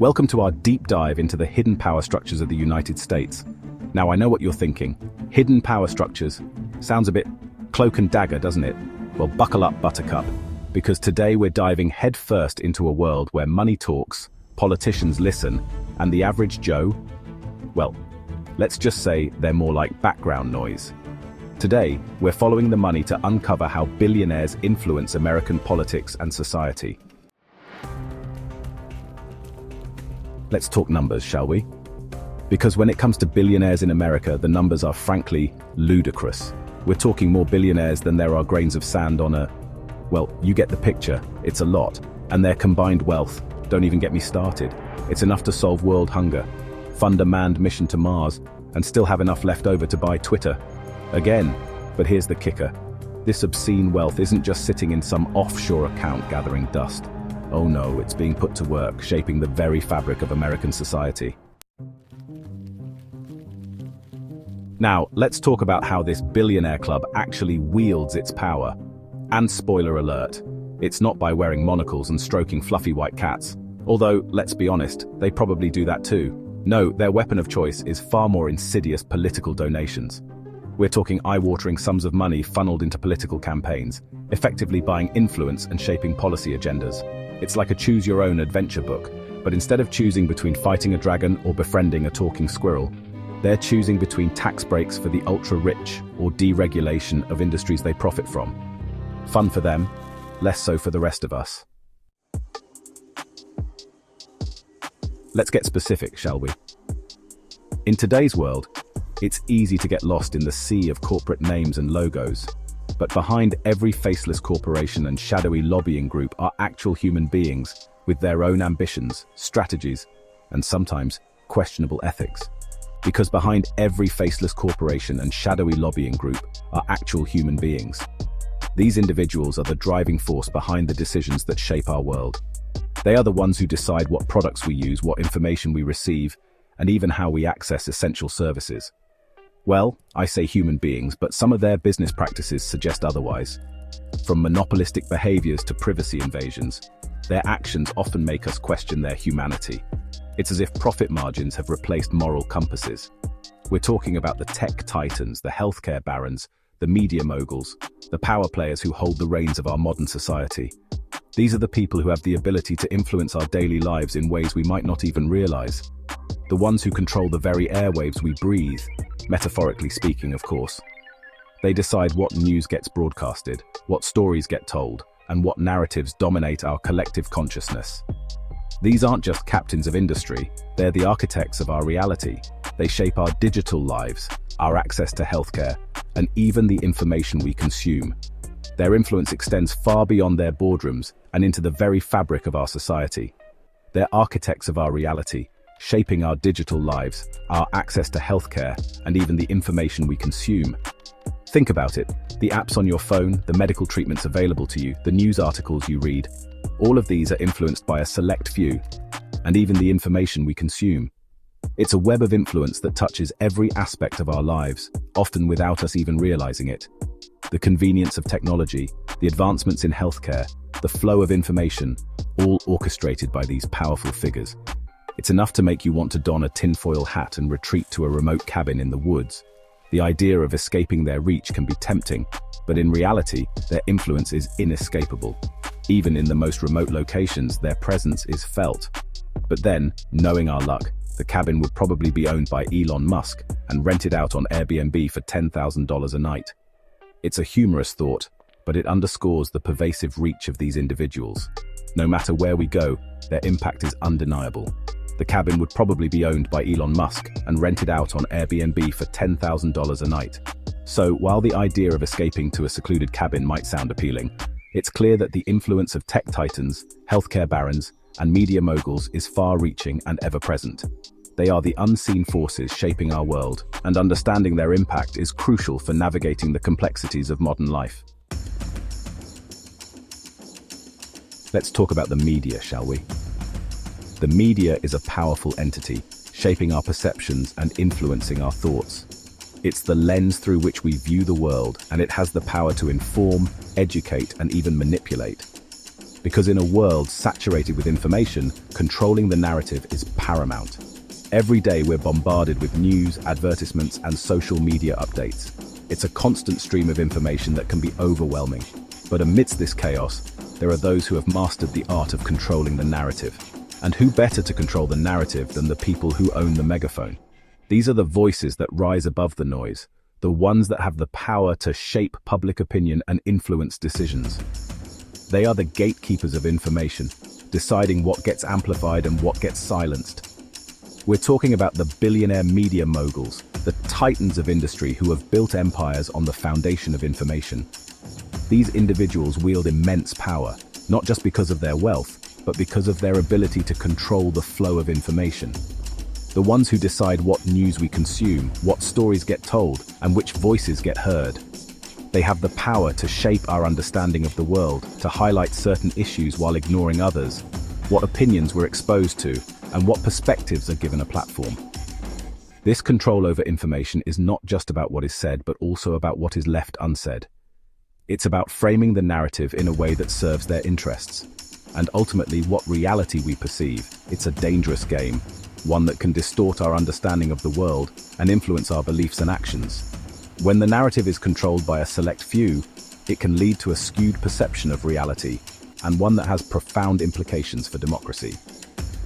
Welcome to our deep dive into the hidden power structures of the United States. Now, I know what you're thinking. Hidden power structures. Sounds a bit cloak and dagger, doesn't it? Well, buckle up, Buttercup, because today we're diving headfirst into a world where money talks, politicians listen, and the average Joe, well, let's just say they're more like background noise. Today, we're following the money to uncover how billionaires influence American politics and society. Let's talk numbers, shall we? Because when it comes to billionaires in America, the numbers are frankly ludicrous. We're talking more billionaires than there are grains of sand on a... Well, you get the picture. It's a lot. And their combined wealth, don't even get me started. It's enough to solve world hunger, fund a manned mission to Mars, and still have enough left over to buy Twitter. Again, but here's the kicker. This obscene wealth isn't just sitting in some offshore account gathering dust. Oh no, it's being put to work, shaping the very fabric of American society. Now, let's talk about how this billionaire club actually wields its power. And spoiler alert, it's not by wearing monocles and stroking fluffy white cats. Although, let's be honest, they probably do that too. No, their weapon of choice is far more insidious political donations. We're talking eye-watering sums of money funneled into political campaigns, effectively buying influence and shaping policy agendas. It's like a choose-your-own adventure book, but instead of choosing between fighting a dragon or befriending a talking squirrel, they're choosing between tax breaks for the ultra-rich or deregulation of industries they profit from. Fun for them, less so for the rest of us. Let's get specific, shall we? In today's world, it's easy to get lost in the sea of corporate names and logos. But behind every faceless corporation and shadowy lobbying group are actual human beings with their own ambitions, strategies, and sometimes questionable ethics. Because behind every faceless corporation and shadowy lobbying group are actual human beings. These individuals are the driving force behind the decisions that shape our world. They are the ones who decide what products we use, what information we receive, and even how we access essential services. Well, I say human beings, but some of their business practices suggest otherwise. From monopolistic behaviors to privacy invasions, their actions often make us question their humanity. It's as if profit margins have replaced moral compasses. We're talking about the tech titans, the healthcare barons, the media moguls, the power players who hold the reins of our modern society. These are the people who have the ability to influence our daily lives in ways we might not even realize. The ones who control the very airwaves we breathe, metaphorically speaking, of course. They decide what news gets broadcasted, what stories get told, and what narratives dominate our collective consciousness. These aren't just captains of industry, they're the architects of our reality. They shape our digital lives, our access to healthcare, and even the information we consume. Their influence extends far beyond their boardrooms and into the very fabric of our society. They're architects of our reality, shaping our digital lives, our access to healthcare, and even the information we consume. Think about it. The apps on your phone, the medical treatments available to you, the news articles you read, all of these are influenced by a select few, and even the information we consume. It's a web of influence that touches every aspect of our lives, often without us even realizing it. The convenience of technology, the advancements in healthcare, the flow of information, all orchestrated by these powerful figures. It's enough to make you want to don a tinfoil hat and retreat to a remote cabin in the woods. The idea of escaping their reach can be tempting, but in reality, their influence is inescapable. Even in the most remote locations, their presence is felt. But then, knowing our luck, the cabin would probably be owned by Elon Musk and rented out on Airbnb for $10,000 a night. It's a humorous thought, but it underscores the pervasive reach of these individuals. No matter where we go, their impact is undeniable. The cabin would probably be owned by Elon Musk and rented out on Airbnb for $10,000 a night. So, while the idea of escaping to a secluded cabin might sound appealing, it's clear that the influence of tech titans, healthcare barons, and media moguls is far-reaching and ever-present. They are the unseen forces shaping our world, and understanding their impact is crucial for navigating the complexities of modern life. Let's talk about the media, shall we? The media is a powerful entity, shaping our perceptions and influencing our thoughts. It's the lens through which we view the world, and it has the power to inform, educate, and even manipulate. Because in a world saturated with information, controlling the narrative is paramount. Every day we're bombarded with news, advertisements, and social media updates. It's a constant stream of information that can be overwhelming. But amidst this chaos, there are those who have mastered the art of controlling the narrative. And who better to control the narrative than the people who own the megaphone? These are the voices that rise above the noise, the ones that have the power to shape public opinion and influence decisions. They are the gatekeepers of information, deciding what gets amplified and what gets silenced. We're talking about the billionaire media moguls, the titans of industry who have built empires on the foundation of information. These individuals wield immense power, not just because of their wealth, but because of their ability to control the flow of information. The ones who decide what news we consume, what stories get told, and which voices get heard. They have the power to shape our understanding of the world, to highlight certain issues while ignoring others, what opinions we're exposed to, and what perspectives are given a platform. This control over information is not just about what is said, but also about what is left unsaid. It's about framing the narrative in a way that serves their interests, and ultimately what reality we perceive. It's a dangerous game, one that can distort our understanding of the world and influence our beliefs and actions. When the narrative is controlled by a select few, it can lead to a skewed perception of reality, and one that has profound implications for democracy.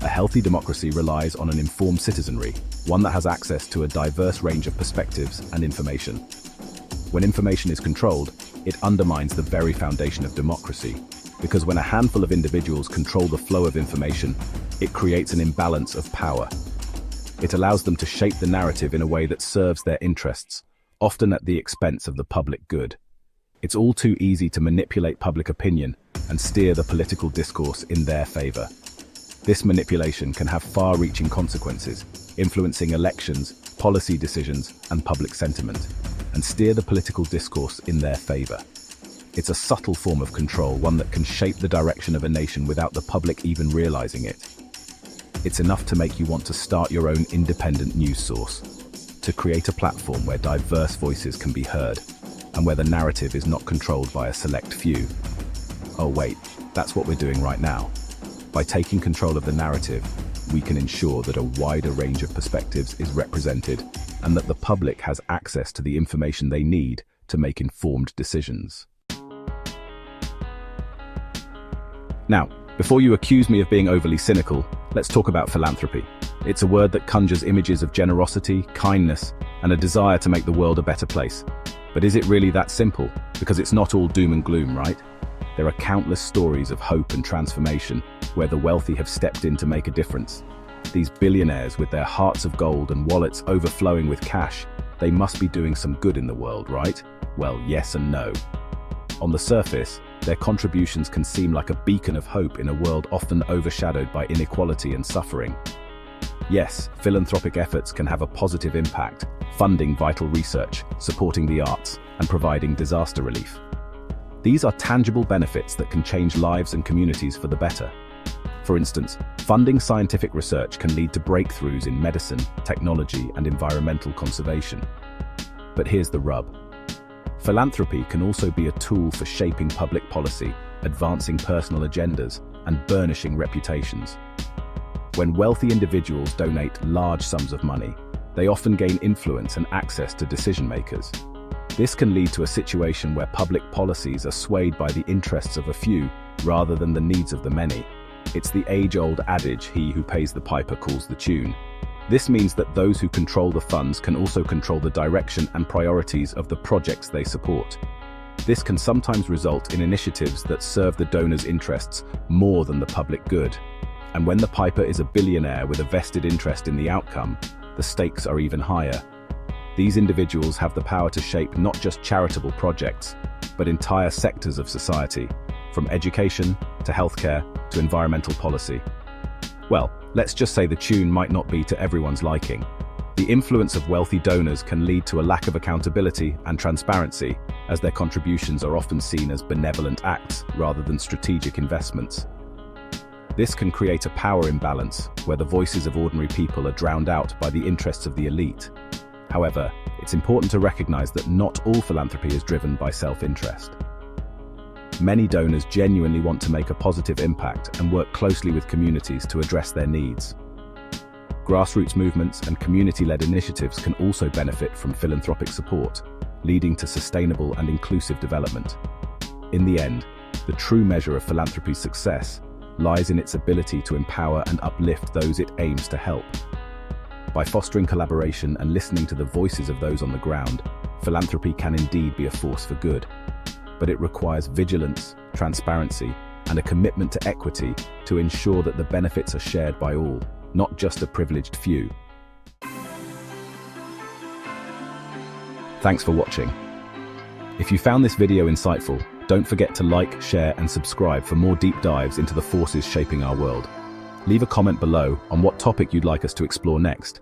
A healthy democracy relies on an informed citizenry, one that has access to a diverse range of perspectives and information. When information is controlled, it undermines the very foundation of democracy, because when a handful of individuals control the flow of information, it creates an imbalance of power. It allows them to shape the narrative in a way that serves their interests, often at the expense of the public good. It's all too easy to manipulate public opinion and steer the political discourse in their favor. This manipulation can have far-reaching consequences, influencing elections, policy decisions, and public sentiment, and steer the political discourse in their favor. It's a subtle form of control, one that can shape the direction of a nation without the public even realizing it. It's enough to make you want to start your own independent news source, to create a platform where diverse voices can be heard, and where the narrative is not controlled by a select few. Oh wait, that's what we're doing right now. By taking control of the narrative, we can ensure that a wider range of perspectives is represented, and that the public has access to the information they need to make informed decisions. Now, before you accuse me of being overly cynical, let's talk about philanthropy. It's a word that conjures images of generosity, kindness, and a desire to make the world a better place. But is it really that simple? Because it's not all doom and gloom, right? There are countless stories of hope and transformation, where the wealthy have stepped in to make a difference. These billionaires, with their hearts of gold and wallets overflowing with cash, they must be doing some good in the world, right? Well, yes and no. On the surface, their contributions can seem like a beacon of hope in a world often overshadowed by inequality and suffering. Yes, philanthropic efforts can have a positive impact, funding vital research, supporting the arts, and providing disaster relief. These are tangible benefits that can change lives and communities for the better. For instance, funding scientific research can lead to breakthroughs in medicine, technology, and environmental conservation. But here's the rub. Philanthropy can also be a tool for shaping public policy, advancing personal agendas, and burnishing reputations. When wealthy individuals donate large sums of money, they often gain influence and access to decision makers. This can lead to a situation where public policies are swayed by the interests of a few rather than the needs of the many. It's the age-old adage, he who pays the piper calls the tune. This means that those who control the funds can also control the direction and priorities of the projects they support. This can sometimes result in initiatives that serve the donor's interests more than the public good. And when the piper is a billionaire with a vested interest in the outcome, the stakes are even higher. These individuals have the power to shape not just charitable projects, but entire sectors of society, from education to healthcare to environmental policy. Well, let's just say the tune might not be to everyone's liking. The influence of wealthy donors can lead to a lack of accountability and transparency, as their contributions are often seen as benevolent acts rather than strategic investments. This can create a power imbalance where the voices of ordinary people are drowned out by the interests of the elite. However, it's important to recognize that not all philanthropy is driven by self-interest. many donors genuinely want to make a positive impact and work closely with communities to address their needs. Grassroots movements and community-led initiatives can also benefit from philanthropic support, leading to sustainable and inclusive development. In the end, the true measure of philanthropy's success lies in its ability to empower and uplift those it aims to help. By fostering collaboration and listening to the voices of those on the ground, philanthropy can indeed be a force for good. But it requires vigilance, transparency, and a commitment to equity to ensure that the benefits are shared by all, not just a privileged few. Thanks for watching. If you found this video insightful, don't forget to like, share, and subscribe for more deep dives into the forces shaping our world. Leave a comment below on what topic you'd like us to explore next.